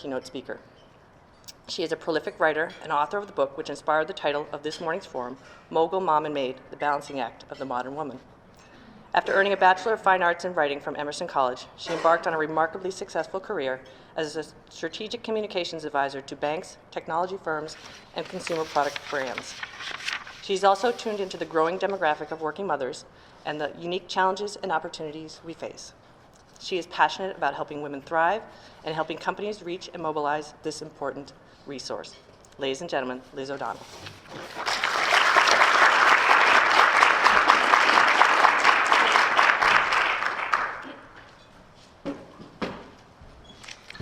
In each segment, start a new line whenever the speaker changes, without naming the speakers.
keynote speaker. She is a prolific writer and author of the book which inspired the title of this morning's forum, Mogul, Mom, and Maid, The Balancing Act of the Modern Woman. After earning a Bachelor of Fine Arts in Writing from Emerson College, she embarked on a remarkably successful career as a strategic communications advisor to banks, technology firms, and consumer product brands. She's also tuned into the growing demographic of working mothers and the unique challenges and opportunities we face. She is passionate about helping women thrive and helping companies reach and mobilize this important resource. Ladies and gentlemen, Liz O'Donnell.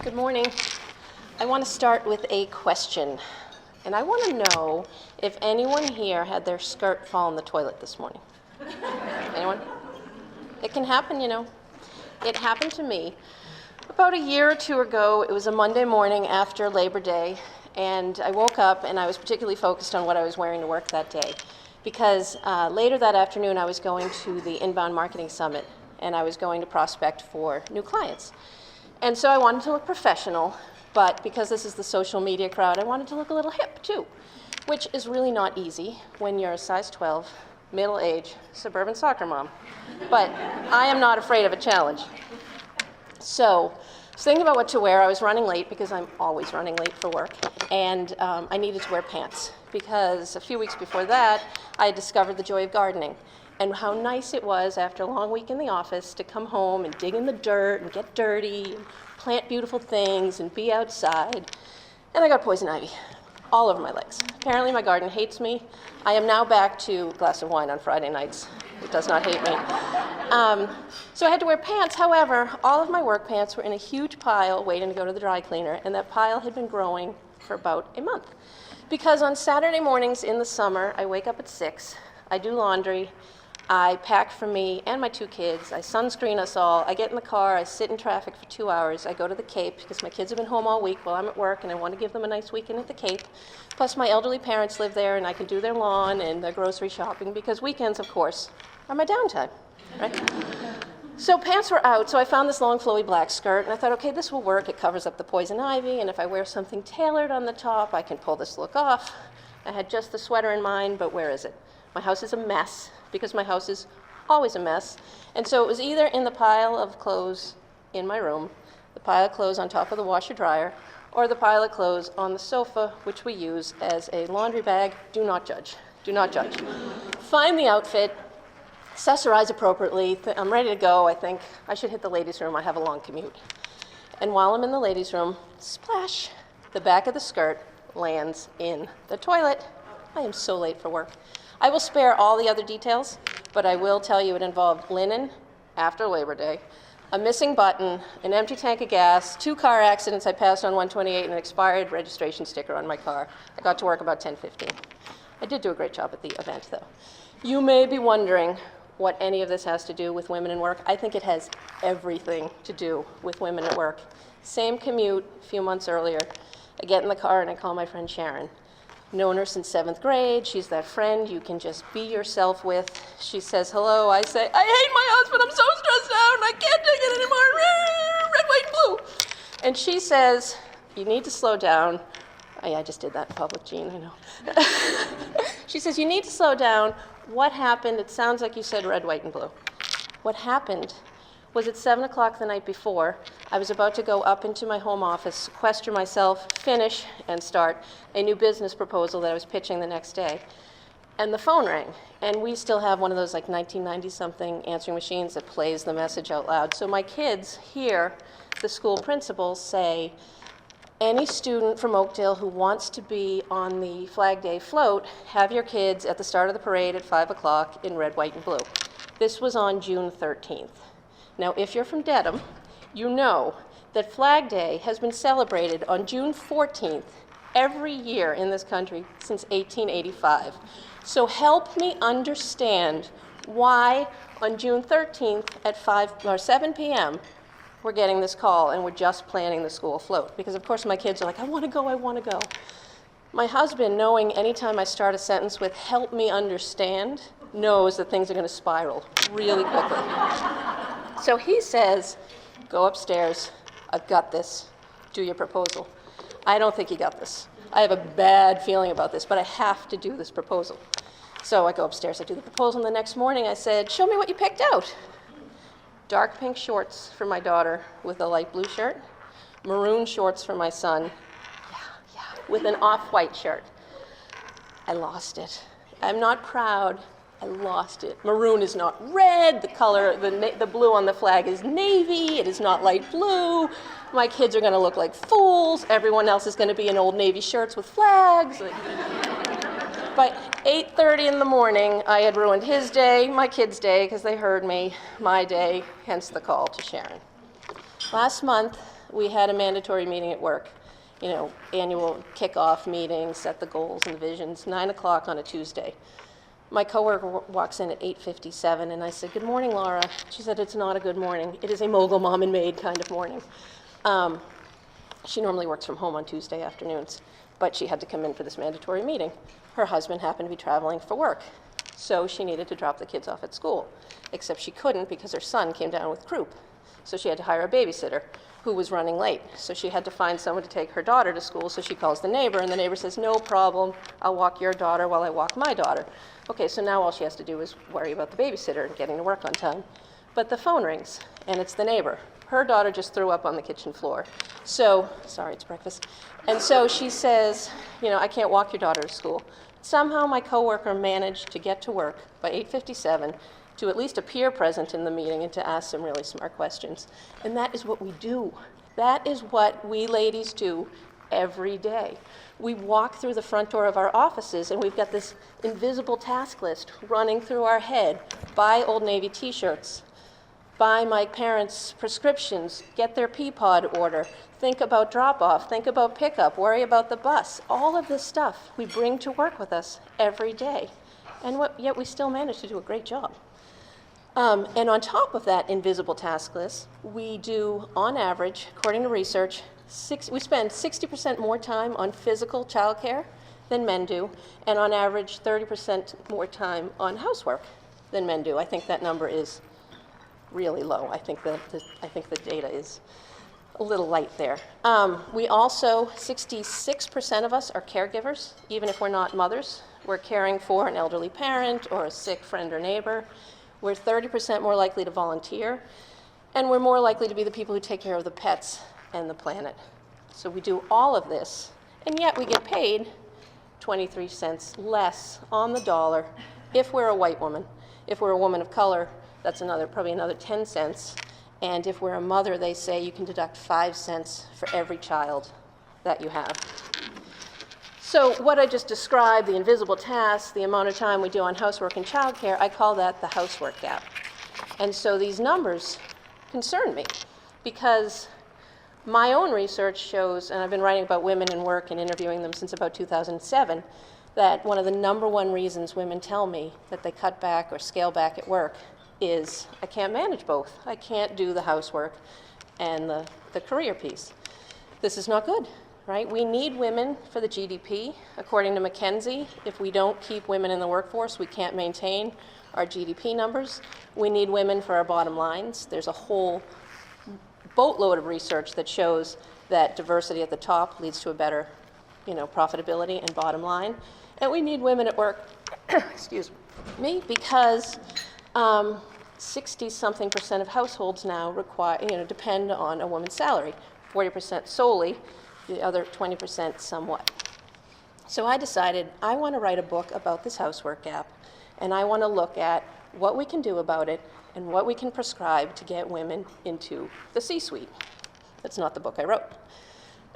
Good morning. I want to start with a question. And I want to know if anyone here had their skirt fall in the toilet this morning. Anyone? It can happen, you know. It happened to me. About a year or two ago, it was a Monday morning after Labor Day, and I woke up and I was particularly focused on what I was wearing to work that day. Because later that afternoon, I was going to the Inbound Marketing Summit, and I was going to prospect for new clients. And so I wanted to look professional, but because this is the social media crowd, I wanted to look a little hip too, which is really not easy when you're a size 12, middle-aged, suburban soccer mom. But I am not afraid of a challenge. So I was thinking about what to wear. I was running late because I'm always running late for work, and I needed to wear pants because a few weeks before that, I had discovered the joy of gardening and how nice it was after a long week in the office to come home and dig in the dirt and get dirty and plant beautiful things and be outside. And I got poison ivy all over my legs. Apparently my garden hates me. I am now back to a glass of wine on Friday nights. It does not hate me. So I had to wear pants. However, all of my work pants were in a huge pile waiting to go to the dry cleaner, and that pile had been growing for about a month. Because on Saturday mornings in the summer, I wake up at 6, I do laundry, I pack for me and my 2 kids, I sunscreen us all, I get in the car, I sit in traffic for 2 hours, I go to the Cape because my kids have been home all week while I'm at work and I want to give them a nice weekend at the Cape. Plus my elderly parents live there and I can do their lawn and their grocery shopping because weekends, of course, are my downtime, right? So pants were out, so I found this long flowy black skirt and I thought, okay, this will work. It covers up the poison ivy, and if I wear something tailored on the top, I can pull this look off. I had just the sweater in mind, but where is it? My house is a mess, because my house is always a mess. And so it was either in the pile of clothes in my room, the pile of clothes on top of the washer dryer, or the pile of clothes on the sofa, which we use as a laundry bag. Do not judge. Do not judge. Find the outfit, accessorize appropriately. I'm ready to go. I think I should hit the ladies' room. I have a long commute. And while I'm in the ladies' room, splash, the back of the skirt lands in the toilet. I am so late for work. I will spare all the other details, but I will tell you it involved linen after Labor Day, a missing button, an empty tank of gas, 2 car accidents I passed on 128, and an expired registration sticker on my car. I got to work about 10:15. I did do a great job at the event, though. You may be wondering what any of this has to do with women in work. I think it has everything to do with women at work. Same commute a few months earlier. I get in the car and I call my friend Sharon. Known her since 7th grade. She's that friend you can just be yourself with. She says hello. I say, I hate my husband. I'm so stressed out and I can't take it anymore. Red, white, and blue. And she says, you need to slow down. I just did that in public, Jean, I know. She says, you need to slow down. What happened? It sounds like you said red, white, and blue. What happened was at 7 o'clock the night before, I was about to go up into my home office, sequester myself, finish, and start a new business proposal that I was pitching the next day. And the phone rang. And we still have one of those like 1990-something answering machines that plays the message out loud. So my kids hear the school principal say, any student from Oakdale who wants to be on the Flag Day float, have your kids at the start of the parade at 5 o'clock in red, white, and blue. This was on June 13th. Now, if you're from Dedham, you know that Flag Day has been celebrated on June 14th every year in this country since 1885. So help me understand why on June 13th at 7 p.m. we're getting this call and we're just planning the school float. Because of course my kids are like, I want to go, I want to go. My husband, knowing anytime I start a sentence with help me understand, knows that things are going to spiral really quickly. So he says, go upstairs, I've got this, do your proposal. I don't think you got this. I have a bad feeling about this, but I have to do this proposal. So I go upstairs, I do the proposal, and the next morning I said, show me what you picked out. Dark pink shorts for my daughter with a light blue shirt, maroon shorts for my son, with an off-white shirt. I lost it. I'm not proud. I lost it. Maroon is not red. The color, the blue on the flag is navy. It is not light blue. My kids are going to look like fools. Everyone else is going to be in old navy shirts with flags. By 8:30 in the morning, I had ruined his day, my kids' day, because they heard me, my day, hence the call to Sharon. Last month, we had a mandatory meeting at work. Annual kickoff meeting, set the goals and the visions, 9 o'clock on a Tuesday. My coworker walks in at 8:57, and I said, good morning, Laura. She said, it's not a good morning. It is a Mogul mom and maid kind of morning. She normally works from home on Tuesday afternoons, but she had to come in for this mandatory meeting. Her husband happened to be traveling for work, so she needed to drop the kids off at school, except she couldn't because her son came down with croup. So she had to hire a babysitter who was running late. So she had to find someone to take her daughter to school, so she calls the neighbor, and the neighbor says, no problem, I'll walk your daughter while I walk my daughter. Okay, so now all she has to do is worry about the babysitter and getting to work on time. But the phone rings, and it's the neighbor. Her daughter just threw up on the kitchen floor. So, sorry, it's breakfast. And so she says, I can't walk your daughter to school. Somehow my coworker managed to get to work by 8:57 to at least appear present in the meeting and to ask some really smart questions. And that is what we do. That is what we ladies do every day. We walk through the front door of our offices and we've got this invisible task list running through our head. Buy Old Navy t-shirts, buy my parents' prescriptions, get their Peapod order, think about drop-off, think about pickup, worry about the bus. All of this stuff we bring to work with us every day. And yet we still manage to do a great job. And on top of that invisible task list, we do, on average, according to research, we spend 60% more time on physical childcare than men do, and on average, 30% more time on housework than men do. I think that number is really low. I think the data is a little light there. We also, 66% of us are caregivers, even if we're not mothers. We're caring for an elderly parent or a sick friend or neighbor. We're 30% more likely to volunteer, and we're more likely to be the people who take care of the pets and the planet. So we do all of this, and yet we get paid 23 cents less on the dollar if we're a white woman. If we're a woman of color, that's probably another 10 cents. And if we're a mother, they say you can deduct 5 cents for every child that you have. So what I just described, the invisible tasks, the amount of time we do on housework and childcare, I call that the housework gap. And so these numbers concern me because my own research shows, and I've been writing about women in work and interviewing them since about 2007, that one of the number one reasons women tell me that they cut back or scale back at work is I can't manage both. I can't do the housework and the career piece. This is not good. Right? We need women for the GDP. According to McKinsey, if we don't keep women in the workforce, we can't maintain our GDP numbers. We need women for our bottom lines. There's a whole boatload of research that shows that diversity at the top leads to a better, profitability and bottom line. And we need women at work, excuse me, because 60-something% of households now depend on a woman's salary, 40% solely, the other 20% somewhat. So I decided I want to write a book about this housework gap, and I want to look at what we can do about it and what we can prescribe to get women into the C-suite. That's not the book I wrote.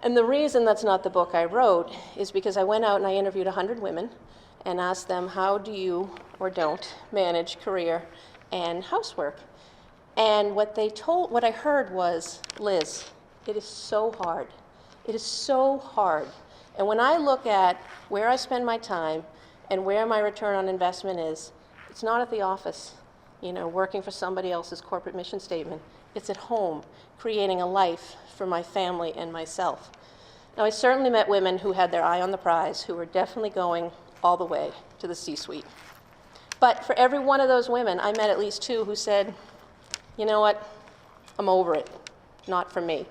And the reason that's not the book I wrote is because I went out and I interviewed 100 women and asked them, how do you or don't manage career and housework? And what I heard was, Liz, it is so hard. It is so hard. And when I look at where I spend my time and where my return on investment is, it's not at the office, working for somebody else's corporate mission statement. It's at home, creating a life for my family and myself. Now, I certainly met women who had their eye on the prize, who were definitely going all the way to the C-suite. But for every one of those women, I met at least 2 who said, you know what, I'm over it, not for me.